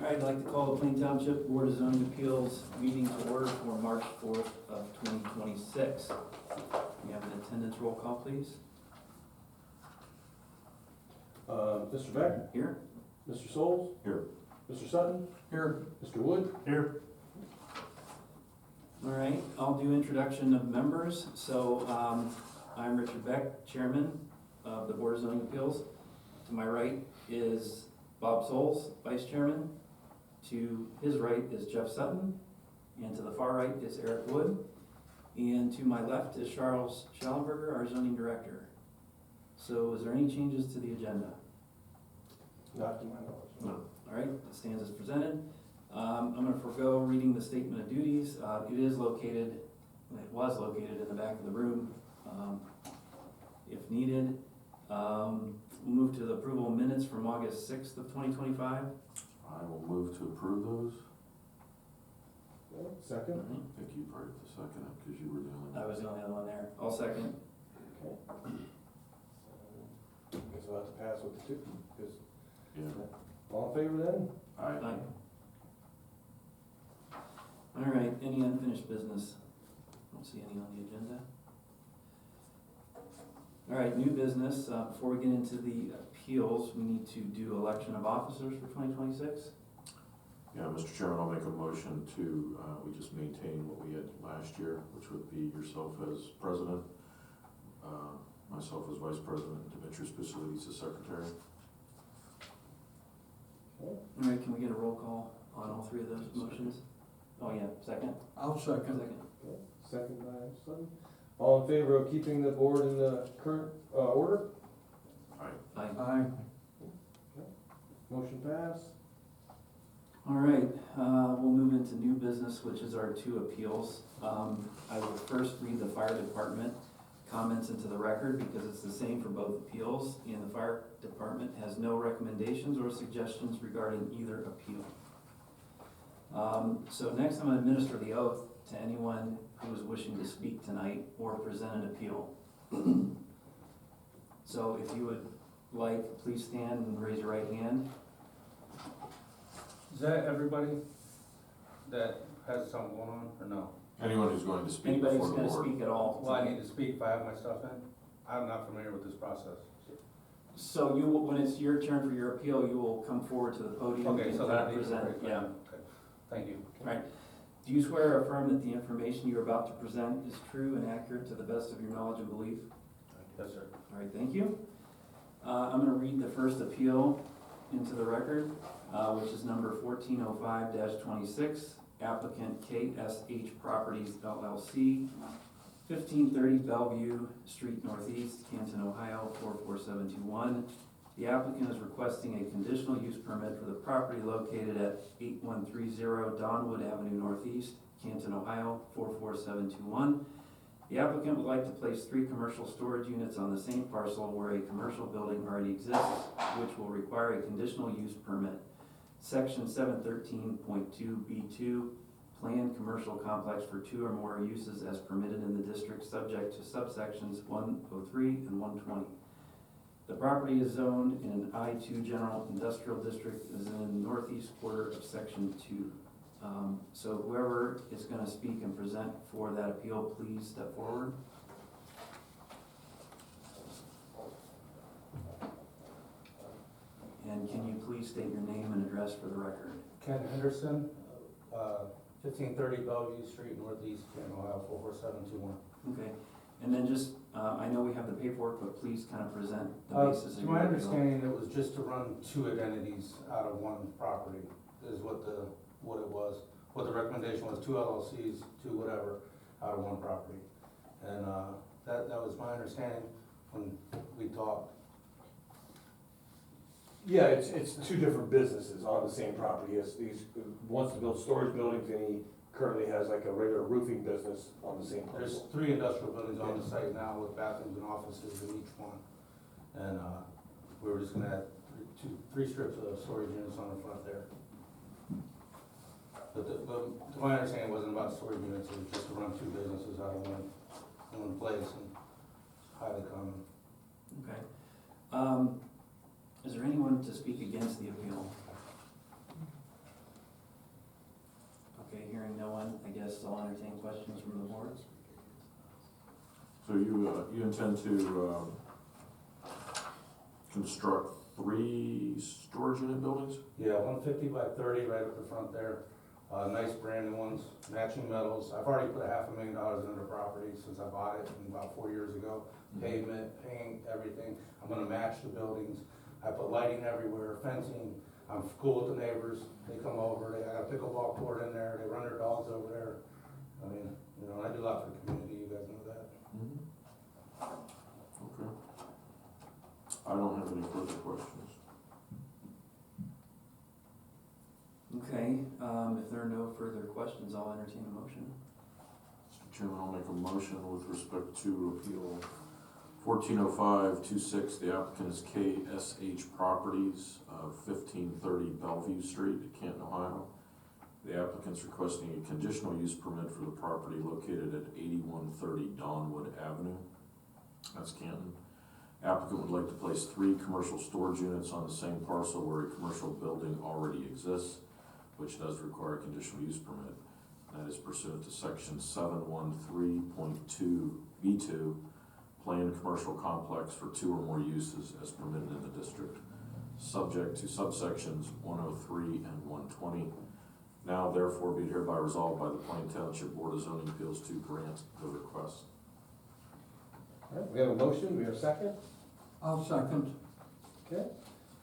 I'd like to call the Plain Township Board of Zoning Appeals meeting to order for March 4th of 2026. We have an attendance roll call, please. Mr. Beck? Here. Mr. Souls? Here. Mr. Sutton? Here. Mr. Wood? Here. All right, I'll do introduction of members. So I'm Richard Beck, Chairman of the Board of Zoning Appeals. To my right is Bob Souls, Vice Chairman. To his right is Jeff Sutton. And to the far right is Eric Wood. And to my left is Charles Schallenberger, our zoning director. So is there any changes to the agenda? Not to my knowledge. No. All right, it stands as presented. I'm going to forego reading the statement of duties. It was located in the back of the room if needed. We'll move to the approval of minutes from August 6th of 2025. I will move to approve those. Okay, second? I think you probably have to second it because you were the only one. I was the only other one there. I'll second. Okay. Guess I'll have to pass with the two, because, Yeah. all in favor then? Aye. All right, any unfinished business? Don't see any on the agenda. All right, new business. Before we get into the appeals, we need to do election of officers for 2026. Yeah, Mr. Chairman, I'll make a motion to, we just maintain what we had last year, which would be yourself as president, myself as vice president, and Demetrius Basilides as secretary. Okay. All right, can we get a roll call on all three of those motions? Oh, yeah, second? I'll second. Second. Okay, second by Sutton. All in favor of keeping the board in the current, order? Aye. Aye. Aye. Motion passed. All right, we'll move into new business, which is our two appeals. I will first read the fire department comments into the record because it's the same for both appeals, and the fire department has no recommendations or suggestions regarding either appeal. So next I'm going to administer the oath to anyone who is wishing to speak tonight or present an appeal. So if you would like, please stand and raise your right hand. Is that everybody that has something going on, or no? Anyone who's going to speak Anybody before who's the going to board. speak at all. Well, I need to speak if I have my stuff in? I'm not familiar with this process. So you, when it's your turn for your appeal, you will come forward to the podium Okay, and so that needs to present, break. yeah. Okay, thank you. Right. Do you swear or affirm that the information you're about to present is true and accurate to the best of your knowledge and belief? Yes, sir. All right, thank you. I'm gonna read the first appeal into the record, which is number 1405-26, applicant KSH Properties LLC, 1530 Bellevue Street Northeast, Canton, Ohio, 44721. The applicant is requesting a conditional use permit for the property located at 8130 Donwood Avenue Northeast, Canton, Ohio, 44721. The applicant would like to place 3 commercial storage units on the same parcel where a commercial building already exists, which will require a conditional use permit. Section 713.2B2, planned commercial complex for 2 or more uses as permitted in the district, subject to subsections 103 and 120. The property is zoned in an I-2 General Industrial District, is in the northeast quarter of Section 2. So whoever is going to speak and present for that appeal, please step forward. And can you please state your name and address for the record? Ken Henderson, 1530 Bellevue Street Northeast, Canton, Ohio, 44721. Okay, and then just, I know we have the paperwork, but please kind of present the basis of To your my appeal. understanding, it was just to run 2 identities out of 1 property, is what it was. What the recommendation was, 2 LLCs, 2 whatever, out of 1 property. And that was my understanding when we talked. Yeah, it's two different businesses on the same property. He wants to build storage buildings, and he currently has like a regular roofing business on the same There's parcel. 3 industrial buildings on the site now with bathrooms and offices in each one. And we were just gonna add 3 strips of storage units on the front there. But to my understanding, it wasn't about storage units, it was just to run 2 businesses out of one place, and it's highly common. Okay. Is there anyone to speak against the appeal? Hearing no one, I guess I'll entertain questions from the board. So you intend to construct 3 storage unit buildings? Yeah, 150 by 30 right up the front there. Nice brand new ones, matching metals. I've already put $500,000 into the property since I bought it about 4 years ago. Pavement, paint, everything. I'm gonna match the buildings. I put lighting everywhere, fencing. I'm cool with the neighbors. They come over, they got a pickleball court in there, they run their dogs over there. I mean, you know, I do a lot for the community, you guys know that. Okay. I don't have any further questions. Okay, if there are no further questions, I'll entertain a motion. Mr. Chairman, I'll make a motion with respect to appeal 140526. The applicant is KSH Properties of 1530 Bellevue Street, Canton, Ohio. The applicant's requesting a conditional use permit for the property located at 8130 Donwood Avenue. That's Canton. Applicant would like to place 3 commercial storage units on the same parcel where a commercial building already exists, which does require a conditional use permit. That is pursuant to section 713.2B2, planned commercial complex for 2 or more uses as permitted in the district, subject to subsections 103 and 120. Now therefore be it hereby resolved by the Plain Township Board of Zoning Appeals to grant the request. All right, we have a motion, we have a second? I'll second. Okay.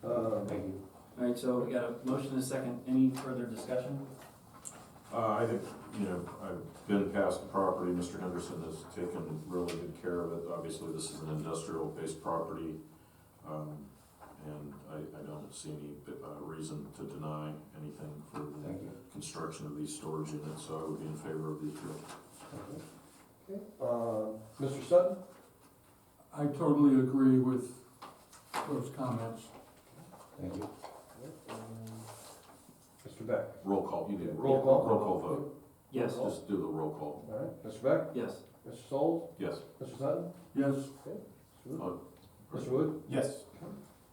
Thank you. All right, so we got a motion and a second. Any further discussion? I think, you know, I've been past the property. Mr. Henderson has taken really good care of it. Obviously, this is an industrial-based property, and I don't see any reason to deny anything for Thank you. the construction of these storage units, so I would be in favor of the appeal. Okay. Mr. Sutton? I totally agree with those comments. Thank you. Mr. Beck? Roll call, you did. Roll call? Roll call vote. Yes. Just do the roll call. All right, Mr. Beck? Yes. Mr. Solz? Yes. Mr. Sutton? Yes, Mr. Wood? Mr. Wood? Yes.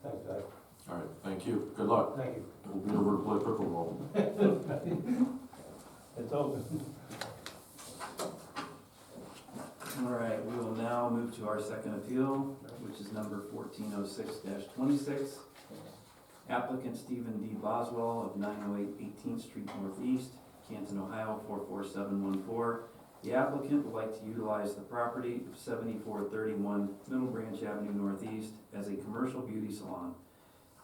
Thanks, guys. All right, thank you. Good luck. Thank you. We'll be over to play pickleball. It's open. All right, we will now move to our second appeal, which is number 1406-26. Applicant Stephen D. Boswell of 908 18th Street Northeast, Canton, Ohio 44714. The applicant would like to utilize the property of 7431 Middle Branch Avenue Northeast as a commercial beauty salon.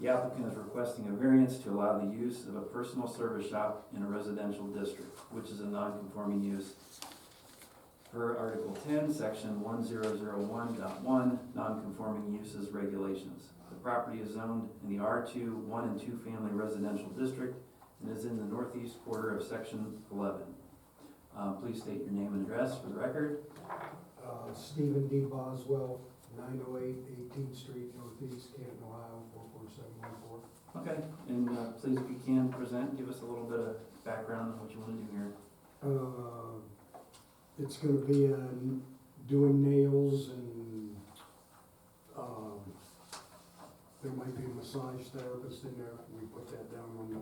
The applicant is requesting a variance to allow the use of a personal service shop in a residential district, which is a non-conforming use. Per Article 10, Section 1001.1, non-conforming uses regulations. The property is zoned in the R2 1 and 2 family residential district and is in the northeast quarter of Section 11. Please state your name and address for the record. Stephen D. Boswell, 908 18th Street Northeast, Canton, Ohio, 44714. Okay, and please, if you can, give us a little bit of background on what you want to do here. It's gonna be doing nails and, there might be a massage therapist in there. We put that down on the,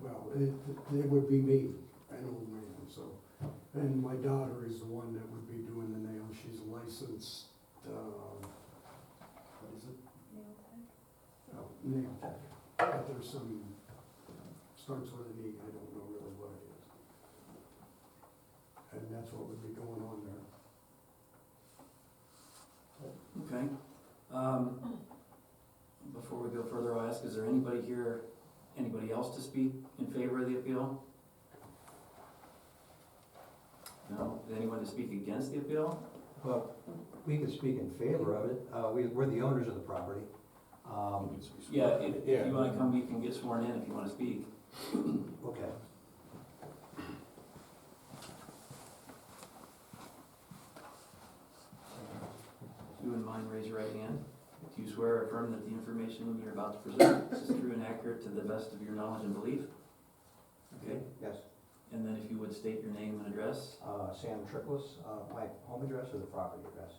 well, it would be me, an old man, so. And my daughter is the one that would be doing the nails. She's a licensed, what is it? Nail tech? Oh, nail tech. But there's some, starts with an E, I don't know really what it is. And that's what would be going on there. Okay. Before we go further, I'll ask, is there anybody here, anybody else to speak in favor of the appeal? No? Anyone to speak against the appeal? Well, we could speak in favor of it. We're the owners of the property. Yeah, if you want to come, you can get sworn in if you want to speak. Okay. If you wouldn't mind, raise your right hand. Do you swear or affirm that the information you're about to present is true and accurate to the best of your knowledge and belief? Okay, Yes. and then if you would state your name and address, Sam Triplis, my home address or the property address?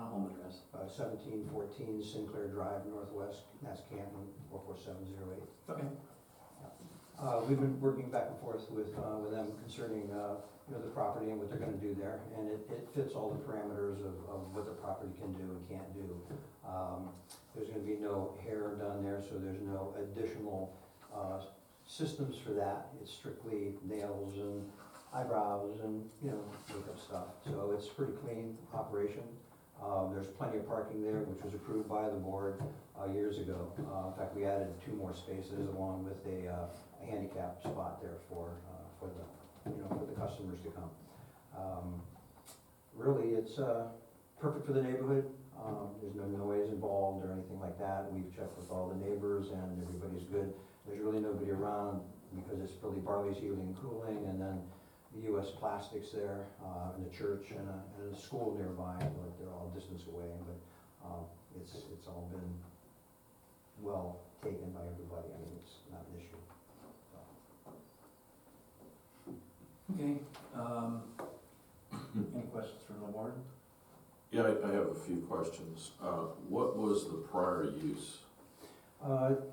home address. 1714 Sinclair Drive, Northwest, that's Canton, 44708. Okay. We've been working back and forth with them concerning, the property and what they're gonna do there, and it fits all the parameters of what the property can do and can't do. There's gonna be no hair done there, so there's no additional, systems for that. It's strictly nails and eyebrows and, makeup stuff. So it's pretty clean operation. There's plenty of parking there, which was approved by the board, years ago. In fact, we added 2 more spaces along with a handicap spot there for the customers to come. Really, it's, perfect for the neighborhood. There's no noise involved or anything like that. We've checked with all the neighbors and everybody's good. There's really nobody around because it's really Barley's Heating and Cooling, and then the US Plastics there, and the church and a school nearby, but they're all distance away, but, it's all been well taken by everybody. I mean, it's not an issue. Okay, any questions from the board? Yeah, I have a few questions. What was the prior use?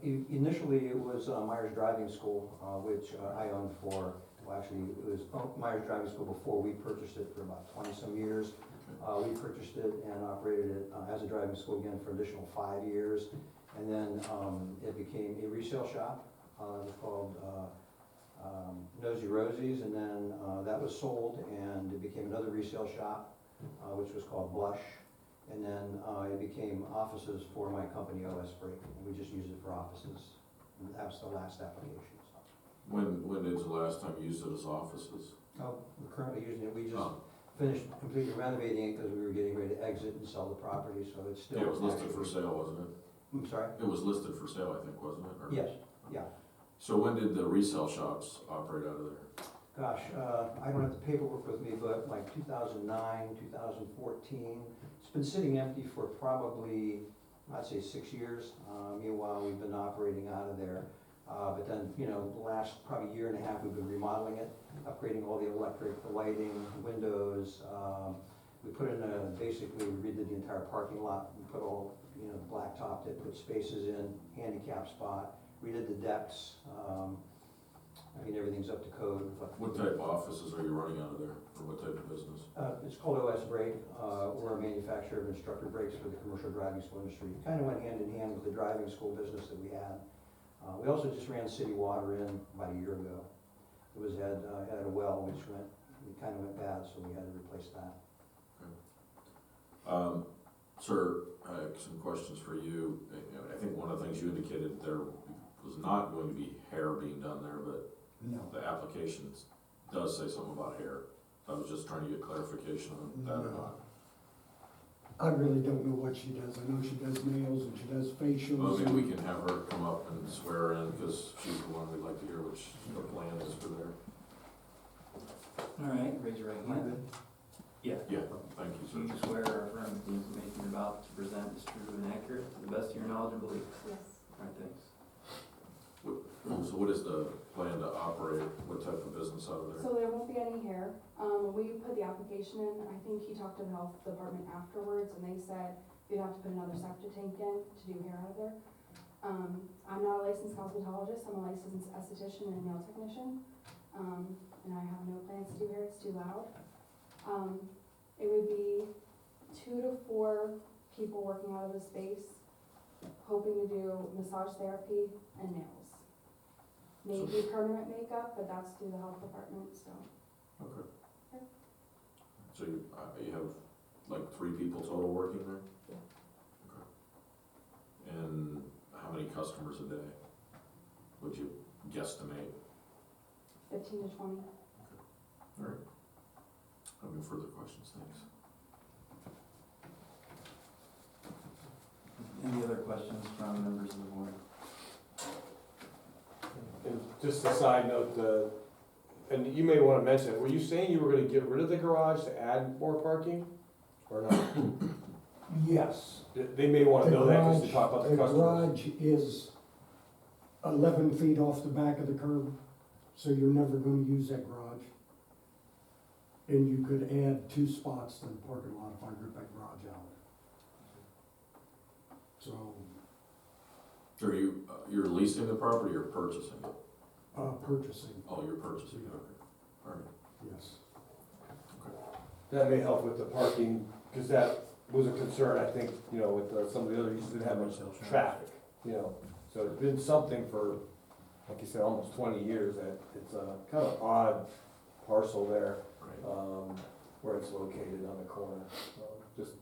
Initially, it was Myers Driving School, which I owned for, well, actually, it was Myers Driving School before we purchased it for about 20-some years. We purchased it and operated it as a driving school again for an additional 5 years. And then it became a resale shop. It was called Nosy Rosie's, and then that was sold, and it became another resale shop, which was called Blush. And then it became offices for my company, OS Break, and we just used it for offices. And that was the last application, so. When is the last time you used it as offices? We're currently using it, we just Oh, finished completely renovating it because we were getting ready to exit and sell the property, so it's still. yeah, it was listed for sale, wasn't it? I'm sorry? It was listed for sale, I think, wasn't it? Or- Yes, yeah. So when did the resale shops operate out of there? Gosh, I don't have the paperwork with me, but like 2009, 2014. It's been sitting empty for probably, I'd say 6 years. Meanwhile, we've been operating out of there. But then, the last probably year and a half, we've been remodeling it, upgrading all the electric, the lighting, windows. We put in basically we redid the entire parking lot. We put all, blacktopped it, put spaces in, handicap spot, redid the decks. Everything's up to code. What type of offices are you running out of there, or what type of business? It's called OS Brake. We're a manufacturer of instructor brakes for the commercial driving school industry. Kind of went hand in hand with the driving school business that we had. We also just ran city water in about a year ago. It had a well which kind of went bad, so we had to replace that. Sir, I have some questions for you. I think one of the things you indicated there was not going to be hair being done there, but No. the application does say something about hair. I was just trying to get clarification on that or not. I really don't know what she does. I know she does nails and she does facials. Well, maybe we can have her come up and swear in, because she's the one we'd like to hear which the plan is for there. All right, raise your right hand. Yeah. Yeah, thank you, Do you sir. swear or affirm that the information you're about to present is true and accurate to the best of your knowledge and belief? Yes. All right, thanks. So what is the plan to operate, what type of business out of there? So there won't be any hair. We put the application in, I think he talked to the health department afterwards, and they said you'd have to put another septic tank in to do hair out of there. I'm not a licensed cosmetologist, I'm a licensed esthetician and nail technician. And I have no plans to do hair, it's too loud. It would be 2 to 4 people working out of the space, hoping to do massage therapy and nails. Maybe permanent makeup, but that's through the health department, so. Okay. Yeah. So you have like 3 people total working there? Yeah. Okay. And how many customers a day would you guesstimate? 15 to 20. All right. I have no further questions, thanks. Any other questions from members of the board? And just a side note, and you may want to mention it, were you saying you were going to get rid of the garage to add more parking? Or not? Yes. They may want to know that because they talk about the customers. garage is 11 feet off the back of the curb, so you're never gonna use that garage. And you could add 2 spots to the parking lot if I ripped that garage out. So, So you're leasing the property or purchasing it? purchasing, Oh, you're purchasing, okay. All right. yes. That may help with the parking, because that was a concern, I think, you know, with some of the other uses that have much traffic, you know. So it's been something for, like you said, almost 20 years, that it's a kind of odd parcel there, Right. where it's located on the corner. Just,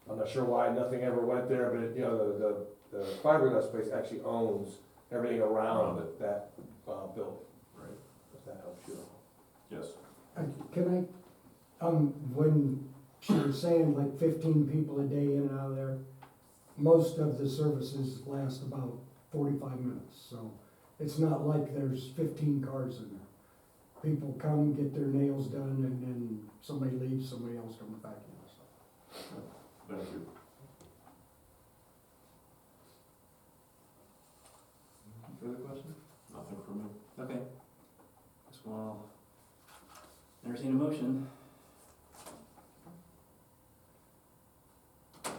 I'm not sure why nothing ever went there, but, you know, the fiberglass place actually owns everything around that building, Right. if that helps you. Yes. Can I, when she was saying like 15 people a day in and out of there, most of the services last about 45 minutes, so it's not like there's 15 cars in there. People come, get their nails done, and then somebody leaves, somebody else comes back in, so. Thank you. Further questions? Nothing from me. Okay. Guess we'll entertain a motion. I'll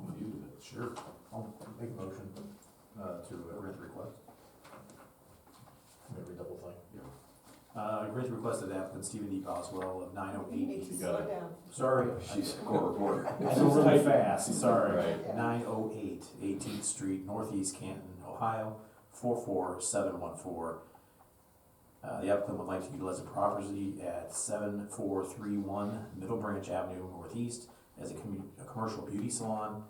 let you do it. Sure, I'll make a motion, to grant the request. Maybe double thing. Grant the request of the applicant Stephen D. Boswell of 908. You got it. Sorry. She's a court reporter. I go really fast, sorry. Right. 908 18th Street, Northeast Canton, Ohio, 44714. The applicant would like to utilize the property at 7431 Middle Branch Avenue Northeast as a commercial beauty salon,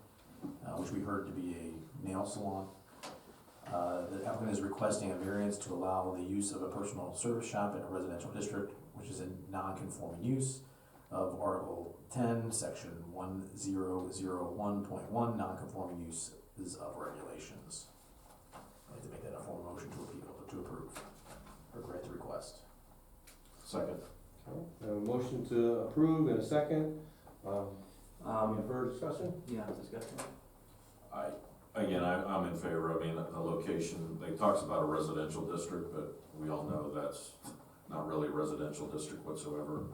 which we heard to be a nail salon. The applicant is requesting a variance to allow the use of a personal service shop in a residential district, which is a non-conforming use of Article 10, Section 1001.1, non-conforming uses of regulations. I'd like to make that a formal motion to approve, or grant the request. Second. Okay, a motion to approve in a second. Any further discussion? Yeah, discussion. I'm in favor. I mean, the location, they talks about a residential district, but we all know that's not really a residential district whatsoever.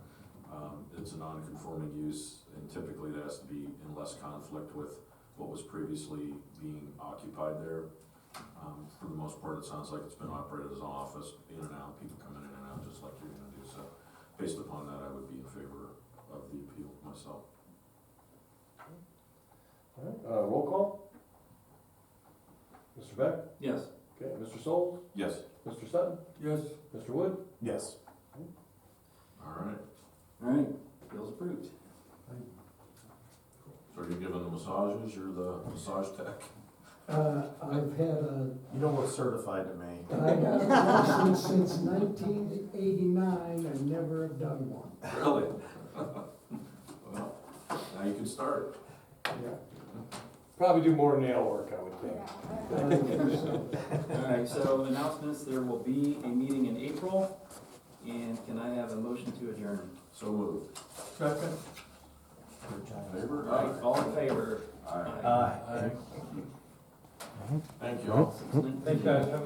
It's a non-conforming use, and typically that has to be in less conflict with what was previously being occupied there. For the most part, it sounds like it's been operated as an office, in and out, people come in and out, just like you're gonna do. So based upon that, I would be in favor of the appeal myself. All right, roll call. Mr. Beck? Yes. Okay, Mr. Solz? Yes. Mr. Sutton? Yes, Mr. Wood? Yes. All right. All right, bill's approved. So are you giving the massages? You're the massage tech? I've had You don't look certified to me. I got a license since 1989, I never have done one. Really? Well, now you can start. Yeah. Probably do more nail work, I would think. All right, so announcements, there will be a meeting in April, and can I have a motion to adjourn? So moved. second. Favor? All right, all in favor? Aye. Aye. Thank you all. Excellent. Thanks, guys. Have a good